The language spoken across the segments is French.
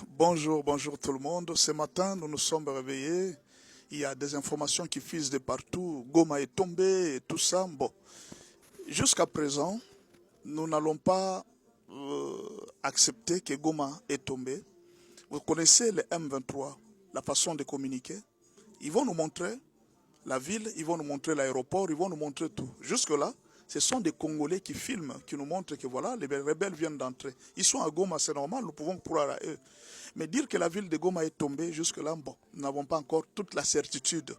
Bonjour tout le monde. Ce matin, nous nous sommes réveillés. Il y a des informations qui fusent de partout. Goma est tombé et tout ça. Bon, jusqu'à présent, nous n'allons pas accepter que Goma est tombé. Vous connaissez le M23, la façon de communiquer. Ils vont nous montrer la ville, ils vont nous montrer l'aéroport, ils vont nous montrer tout. Jusque-là, ce sont des Congolais qui filment, qui nous montrent que voilà, les rebelles viennent d'entrer. Ils sont à Goma, c'est normal, nous pouvons croire à eux. Mais dire que la ville de Goma est tombée, jusque-là, bon, nous n'avons pas encore toute la certitude.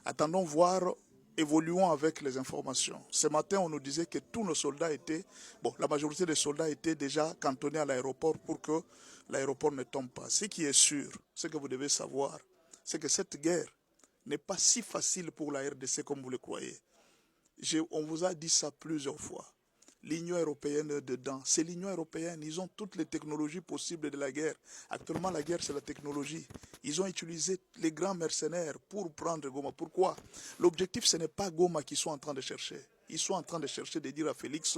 Attendons voir, évoluons avec les informations. Ce matin, on nous disait que tous nos soldats étaient, bon, la majorité des soldats étaient déjà cantonnés à l'aéroport pour que l'aéroport ne tombe pas. Ce qui est sûr, ce que vous devez savoir, c'est que cette guerre n'est pas si facile pour la RDC comme vous le croyez. On vous a dit ça plusieurs fois. L'Union européenne est dedans. C'est l'Union européenne. Ils ont toutes les technologies possibles de la guerre. Actuellement, la guerre, c'est la technologie. Ils ont utilisé les grands mercenaires pour prendre Goma. Pourquoi? L'objectif, ce n'est pas Goma qu'ils sont en train de chercher. Ils sont en train de chercher de dire à Félix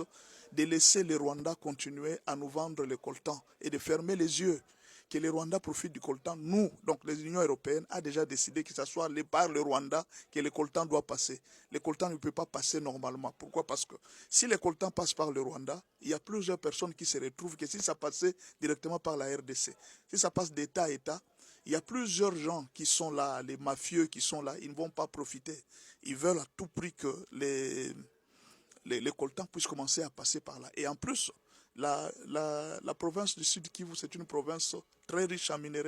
de laisser les Rwandais continuer à nous vendre le coltan et de fermer les yeux. Que les Rwandais profitent du coltan. Nous, donc l'Union européenne, a déjà décidé que ce soit par le Rwanda que le coltan doit passer. Le coltan ne peut pas passer normalement. Pourquoi? Parce que si le coltan passe par le Rwanda, il y a plusieurs personnes qui se retrouvent que si ça passait directement par la RDC, si ça passe d'État à État, il y a plusieurs gens qui sont là, les mafieux qui sont là, ils ne vont pas profiter. Ils veulent à tout prix que les coltans puissent commencer à passer par là. Et en plus, la province du Sud Kivu, c'est une province très riche en minéraux.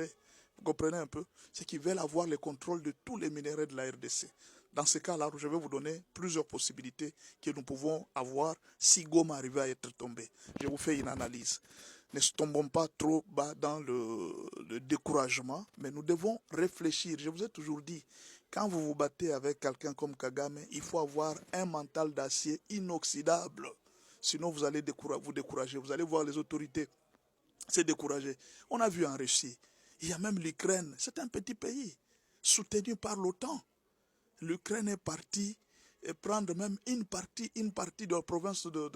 Vous comprenez un peu? C'est qu'ils veulent avoir le contrôle de tous les minéraux de la RDC. Dans ce cas-là, je vais vous donner plusieurs possibilités que nous pouvons avoir si Goma arrivait à être tombé. Je vous fais une analyse. Ne tombons pas trop bas dans le découragement, mais nous devons réfléchir. Je vous ai toujours dit, quand vous vous battez avec quelqu'un comme Kagame, il faut avoir un mental d'acier inoxydable. Sinon, vous allez vous décourager. Vous allez voir les autorités se décourager. On a vu en Russie. Il y a même l'Ukraine. C'est un petit pays soutenu par l'OTAN. L'Ukraine est partie prendre même une partie de la province de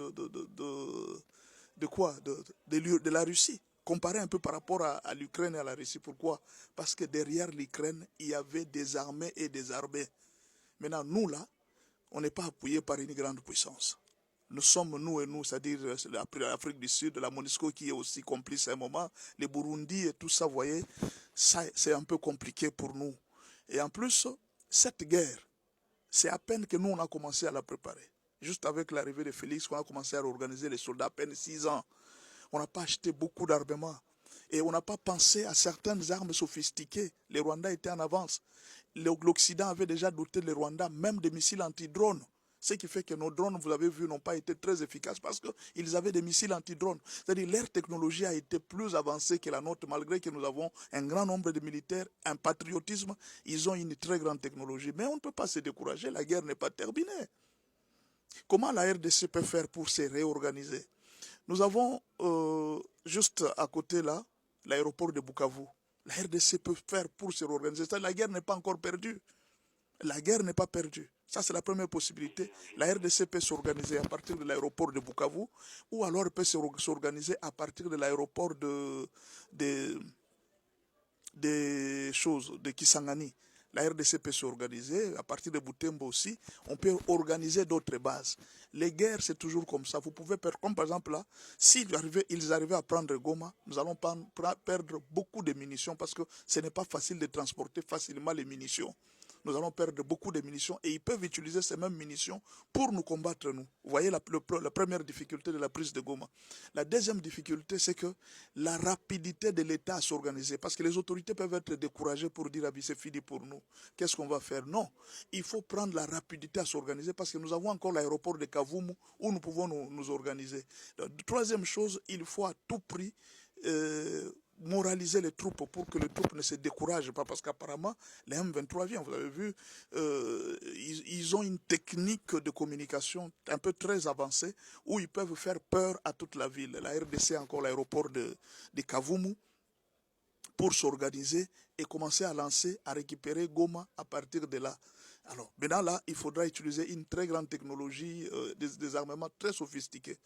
la Russie. Comparé un peu par rapport à l'Ukraine et à la Russie. Pourquoi? Parce que derrière l'Ukraine, il y avait des armées et des armées. Maintenant, nous là, on n'est pas appuyé par une grande puissance. Nous sommes nous et nous, c'est-à-dire l'Afrique du Sud, la MONUSCO qui est aussi complice à un moment, les Burundi et tout ça, vous voyez, ça c'est un peu compliqué pour nous. Et en plus, cette guerre, c'est à peine que nous on a commencé à la préparer. Juste avec l'arrivée de Félix, on a commencé à organiser les soldats à peine 6 ans. On n'a pas acheté beaucoup d'armements. Et on n'a pas pensé à certaines armes sophistiquées. Les Rwandais étaient en avance. L'Occident avait déjà doté les Rwandais même de missiles anti-drones. Ce qui fait que nos drones, vous avez vu, n'ont pas été très efficaces parce qu'ils avaient des missiles anti-drones. C'est-à-dire leur technologie a été plus avancée que la nôtre, malgré que nous avons un grand nombre de militaires, un patriotisme, ils ont une très grande technologie. Mais on ne peut pas se décourager, la guerre n'est pas terminée. Comment la RDC peut faire pour se réorganiser? Nous avons juste à côté là, l'aéroport de Bukavu. La RDC peut faire pour se réorganiser. La guerre n'est pas encore perdue. La guerre n'est pas perdue. Ça, c'est la première possibilité. La RDC peut s'organiser à partir de l'aéroport de Bukavu ou alors elle peut s'organiser à partir de l'aéroport de Kisangani. La RDC peut s'organiser, à partir de Butembo aussi, on peut organiser d'autres bases. Les guerres, c'est toujours comme ça. Vous pouvez perdre, comme par exemple là, s'ils arrivaient à prendre Goma, nous allons perdre beaucoup de munitions parce que ce n'est pas facile de transporter facilement les munitions. Nous allons perdre beaucoup de munitions et ils peuvent utiliser ces mêmes munitions pour nous combattre, nous. Vous voyez la première difficulté de la prise de Goma. La deuxième difficulté, c'est que la rapidité de l'État à s'organiser, parce que les autorités peuvent être découragées pour dire, ah, c'est fini pour nous. Qu'est-ce qu'on va faire? Non, il faut prendre la rapidité à s'organiser parce que nous avons encore l'aéroport de Kavumu où nous pouvons nous organiser. La troisième chose, il faut à tout prix moraliser les troupes pour que les troupes ne se découragent pas parce qu'apparemment les M23 viennent, vous avez vu, ils ont une technique de communication un peu très avancée où ils peuvent faire peur à toute la ville. La RDC a encore l'aéroport de Kavumu pour s'organiser et commencer à lancer, à récupérer Goma à partir de là. Alors, maintenant là, il faudra utiliser une très grande technologie, des armements très sophistiqués.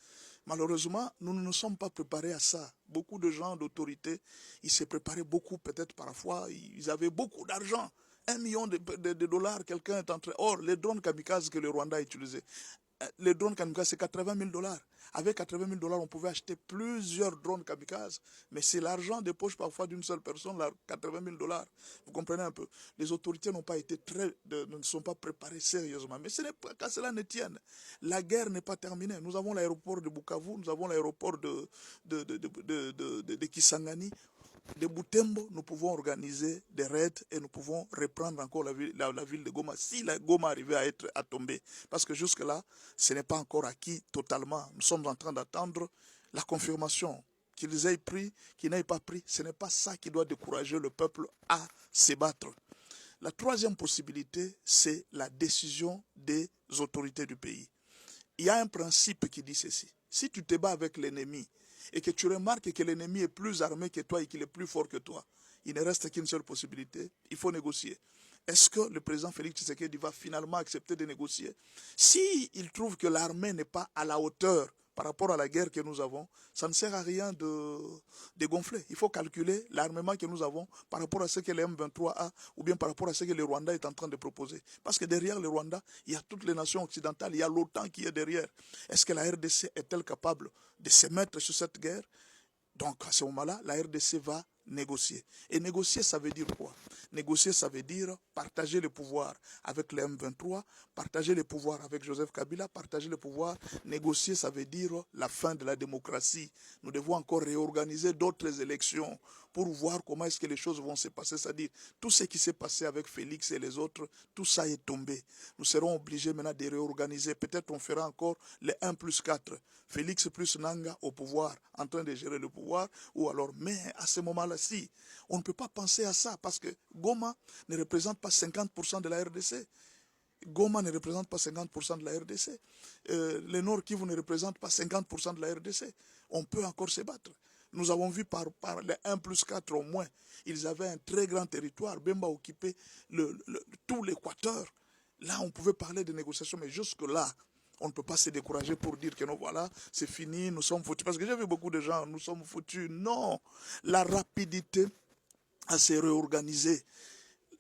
Malheureusement, nous ne nous sommes pas préparés à ça. Beaucoup de gens d'autorité, ils se préparaient beaucoup, peut-être parfois, ils avaient beaucoup d'argent. 1 million de dollars, quelqu'un est en train... Or, les drones kamikazes que le Rwanda a utilisés, les drones kamikazes, c'est 80 000 dollars. Avec 80 000 dollars, on pouvait acheter plusieurs drones kamikazes. Mais c'est l'argent de poche parfois d'une seule personne, là, 80 000 dollars. Vous comprenez un peu? Les autorités n'ont pas été ne sont pas préparées sérieusement. Mais ce n'est pas qu'à cela ne tienne. La guerre n'est pas terminée. Nous avons l'aéroport de Bukavu, nous avons l'aéroport de Kisangani. De Butembo, nous pouvons organiser des raids et nous pouvons reprendre encore la ville de Goma, si la Goma arrivait à tomber. Parce que jusque-là, ce n'est pas encore acquis totalement. Nous sommes en train d'attendre la confirmation. Qu'ils aient pris, qu'ils n'aient pas pris, ce n'est pas ça qui doit décourager le peuple à se battre. La troisième possibilité, c'est la décision des autorités du pays. Il y a un principe qui dit ceci. Si tu te bats avec l'ennemi, et que tu remarques que l'ennemi est plus armé que toi et qu'il est plus fort que toi, il ne reste qu'une seule possibilité, il faut négocier. Est-ce que le président Félix Tshisekedi va finalement accepter de négocier? S'il trouve que l'armée n'est pas à la hauteur par rapport à la guerre que nous avons, ça ne sert à rien de gonfler. Il faut calculer l'armement que nous avons par rapport à ce que le M23 a ou bien par rapport à ce que le Rwanda est en train de proposer. Parce que derrière le Rwanda, il y a toutes les nations occidentales, il y a l'OTAN qui est derrière. Est-ce que la RDC est-elle capable de se mettre sur cette guerre? Donc à ce moment-là, la RDC va négocier. Et négocier, ça veut dire quoi? Négocier, ça veut dire partager le pouvoir avec le M23, partager le pouvoir avec Joseph Kabila, partager le pouvoir. Négocier, ça veut dire la fin de la démocratie. Nous devons encore réorganiser d'autres élections pour voir comment est-ce que les choses vont se passer. C'est-à-dire, tout ce qui s'est passé avec Félix et les autres, tout ça est tombé. Nous serons obligés maintenant de réorganiser. Peut-être on fera encore les 1+4. Félix plus Nanga au pouvoir, en train de gérer le pouvoir, ou alors, mais à ce moment-là, si, on ne peut pas penser à ça, parce que Goma ne représente pas 50% de la RDC. Goma ne représente pas 50% de la RDC. Le Nord Kivu ne représente pas 50% de la RDC. On peut encore se battre. Nous avons vu par les 1+4 au moins, ils avaient un très grand territoire. Bemba occupait tout l'Équateur. Là, on pouvait parler de négociations, mais jusque-là, on ne peut pas se décourager pour dire que non, voilà, c'est fini, nous sommes foutus. Parce que j'ai vu beaucoup de gens, nous sommes foutus. Non, la rapidité à se réorganiser,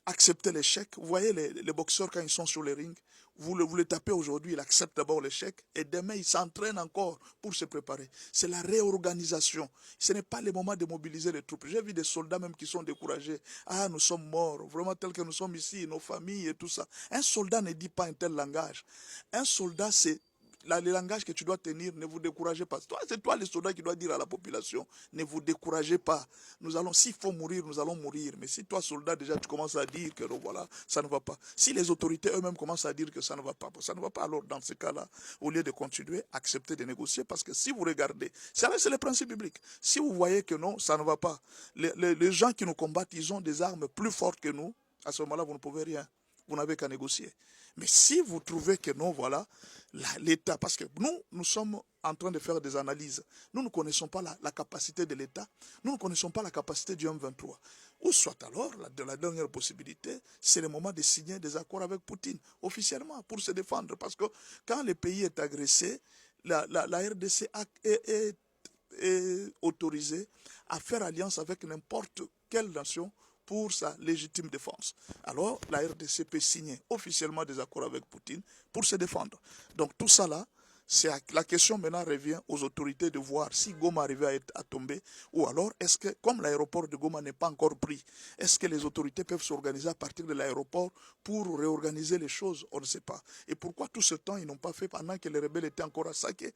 accepter l'échec. Vous voyez les boxeurs quand ils sont sur les rings, vous les tapez aujourd'hui, ils acceptent d'abord l'échec et demain ils s'entraînent encore pour se préparer. C'est la réorganisation. Ce n'est pas le moment de mobiliser les troupes. J'ai vu des soldats même qui sont découragés. Ah, nous sommes morts, vraiment tels que nous sommes ici, nos familles et tout ça. Un soldat ne dit pas un tel langage. Un soldat, c'est le langage que tu dois tenir. Ne vous découragez pas. C'est toi le soldat qui doit dire à la population, ne vous découragez pas. S'il faut mourir, nous allons mourir. Mais si toi, soldat, déjà tu commences à dire que voilà, ça ne va pas. Si les autorités eux-mêmes commencent à dire que ça ne va pas, alors dans ce cas-là, au lieu de continuer, acceptez de négocier. Parce que si vous regardez, c'est le principe biblique. Si vous voyez que non, ça ne va pas. Les gens qui nous combattent, ils ont des armes plus fortes que nous. À ce moment-là, vous ne pouvez rien. Vous n'avez qu'à négocier. Mais si vous trouvez que non, voilà, l'État, parce que nous sommes en train de faire des analyses. Nous ne connaissons pas la capacité de l'État, nous ne connaissons pas la capacité du M23. Ou soit alors, la dernière possibilité, c'est le moment de signer des accords avec Poutine, officiellement, pour se défendre. Parce que quand le pays est agressé, la RDC est autorisée à faire alliance avec n'importe quelle nation pour sa légitime défense. Alors, la RDC peut signer officiellement des accords avec Poutine pour se défendre. Donc tout ça là, la question maintenant revient aux autorités de voir si Goma arrivait à tomber, ou alors est-ce que, comme l'aéroport de Goma n'est pas encore pris, est-ce que les autorités peuvent s'organiser à partir de l'aéroport pour réorganiser les choses? On ne sait pas. Et pourquoi tout ce temps ils n'ont pas fait pendant que les rebelles étaient encore à Saké?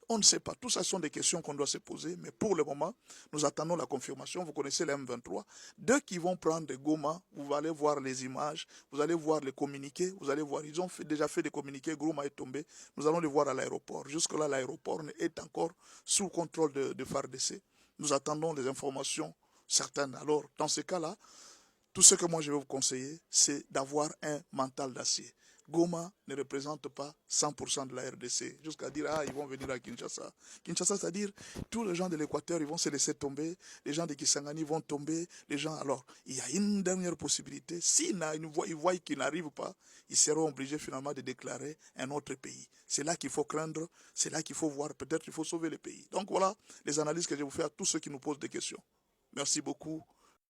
On ne sait pas. Tout ça sont des questions qu'on doit se poser, mais pour le moment, nous attendons la confirmation. Vous connaissez les M23. Dès qu'ils vont prendre Goma, vous allez voir les images, vous allez voir les communiqués, vous allez voir, ils ont déjà fait des communiqués, Goma est tombé, nous allons les voir à l'aéroport. Jusque-là, l'aéroport est encore sous contrôle de FARDC. Nous attendons des informations certaines. Alors, dans ce cas-là, tout ce que moi je vais vous conseiller, c'est d'avoir un mental d'acier. Goma ne représente pas 100% de la RDC, jusqu'à dire, ah, ils vont venir à Kinshasa. Kinshasa, c'est-à-dire, tous les gens de l'Équateur, ils vont se laisser tomber, les gens de Kisangani vont tomber, les gens, alors, il y a une dernière possibilité, s'ils voient qu'ils n'arrivent pas, ils seront obligés finalement de déclarer un autre pays. C'est là qu'il faut craindre, c'est là qu'il faut voir, peut-être qu'il faut sauver le pays. Donc voilà les analyses que je vous fais à tous ceux qui nous posent des questions. Merci beaucoup.